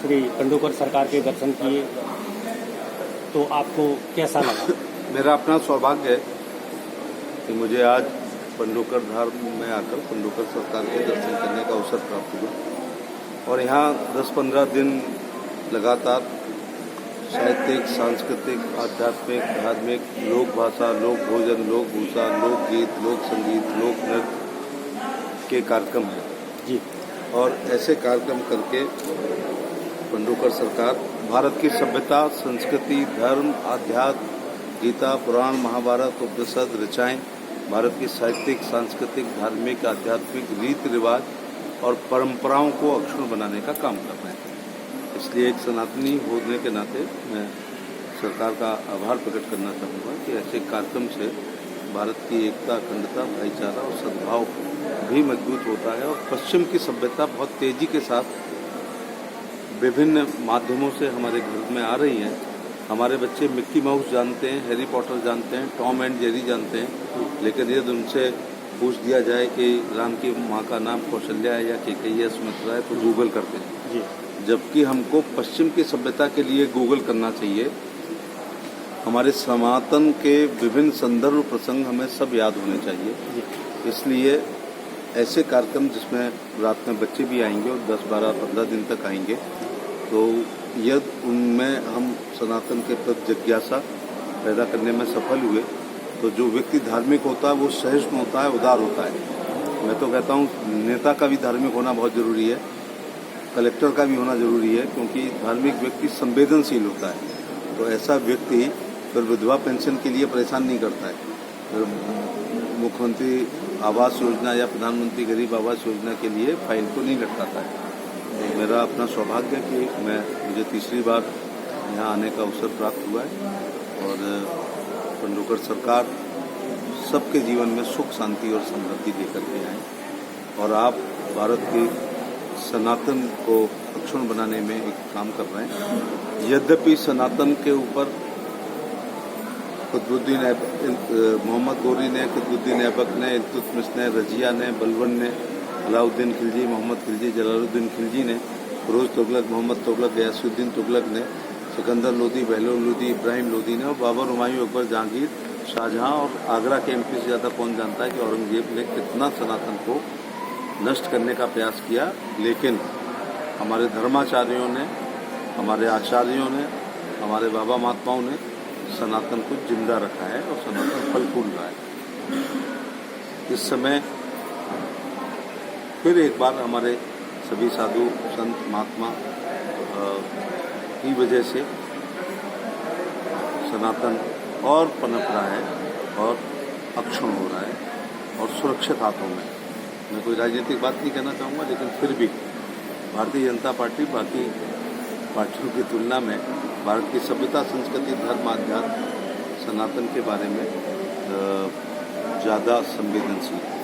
श्री तेंदुलकर सरकार के दर्शन किए, तो आपको कैसा लगा? मेरा अपना सौभाग्य है कि मुझे आज तेंदुलकर धाम में आकर तेंदुलकर सरकार के दर्शन करने का अवसर प्राप्त हुआ और यहाँ 10-15 दिन लगातार साहित्यिक, सांस्कृतिक, आध्यात्मिक, धार्मिक, लोक भाषा, लोक भोजन, लोक भूषा, लोकगीत, लोक संगीत, लोक नृत्य के कार्यक्रम हैं जी। और ऐसे कार्यक्रम करके तेंदुलकर सरकार भारत की सभ्यता, संस्कृति, धर्म, अध्यात्म, गीता, पुराण, महाभारत, उपनिषद, ऋचाएँ, भारत की साहित्यिक, सांस्कृतिक, धार्मिक, आध्यात्मिक रीति रिवाज और परंपराओं को अक्षुण्ण बनाने का काम कर रहे हैं। इसलिए एक सनातनी होने के नाते मैं सरकार का आभार प्रकट करना चाहूँगा कि ऐसे कार्यक्रम से भारत की एकता, अखंडता, भाईचारा और सद्भाव भी मजबूत होता है और पश्चिम की सभ्यता बहुत तेजी के साथ विभिन्न माध्यमों से हमारे घर में आ रही है। हमारे बच्चे मिक्की माउस जानते हैं, हैरी पॉटर जानते हैं, टॉम एंड जेरी जानते हैं, लेकिन यदि उनसे पूछ दिया जाए कि राम की माँ का नाम कौशल्या है या केकैया है, सुमित्रा है, तो गूगल करते हैं जी। जबकि हमको पश्चिम की सभ्यता के लिए गूगल करना चाहिए। हमारे सनातन के विभिन्न संदर्भ प्रसंग हमें सब याद होने चाहिए। इसलिए ऐसे कार्यक्रम जिसमें रात में बच्चे भी आएंगे और 10, 12, 15 दिन तक आएंगे, तो यदि उनमें हम सनातन के प्रति जिज्ञासा पैदा करने में सफल हुए, तो जो व्यक्ति धार्मिक होता है वो सहिष्णु होता है, उदार होता है। मैं तो कहता हूँ नेता का भी धार्मिक होना बहुत जरूरी है, कलेक्टर का भी होना जरूरी है, क्योंकि धार्मिक व्यक्ति संवेदनशील होता है। तो ऐसा व्यक्ति फिर विधवा पेंशन के लिए परेशान नहीं करता है, फिर मुख्यमंत्री आवास योजना या प्रधानमंत्री गरीब आवास योजना के लिए फाइल को नहीं लटकाता है। तो मेरा अपना सौभाग्य है कि मुझे तीसरी बार यहाँ आने का अवसर प्राप्त हुआ है और तेंदुलकर सरकार सबके जीवन में सुख, शांति और समृद्धि लेकर के आए और आप भारत की सनातन को अक्षुण्ण बनाने में एक काम कर रहे हैं। यद्यपि सनातन के ऊपर मोहम्मद गौरी ने, कुतुबुद्दीन ऐबक ने, इल्तुतमिश ने, रजिया ने, बलबन ने, अलाउद्दीन खिलजी, मोहम्मद खिलजी, जलालुद्दीन खिलजी ने, फिरोज तुगलक, मोहम्मद तुगलक, गयासुद्दीन तुगलक ने, सिकंदर लोदी, बहलोल लोदी, इब्राहिम लोदी ने और बाबर, हुमायूं, अकबर, जहांगीर, शाहजहां और आगरा के एमपी से ज़्यादा कौन जानता है कि औरंगजेब ने कितना सनातन को नष्ट करने का प्रयास किया। लेकिन हमारे धर्माचार्यों ने, हमारे आचार्यों ने, हमारे बाबा महात्माओं ने सनातन को जिंदा रखा है और सनातन फल फूल रहा है। इस समय फिर एक बार हमारे सभी साधु संत महात्मा की वजह से सनातन और पनप रहा है और अक्षुण्ण हो रहा है और सुरक्षित हाथों में। मैं कोई राजनीतिक बात नहीं कहना चाहूँगा, लेकिन फिर भी भारतीय जनता पार्टी बाकी पार्टियों की तुलना में भारत की सभ्यता, संस्कृति, धर्म, अध्यात्म, सनातन के बारे में ज़्यादा संवेदनशील है।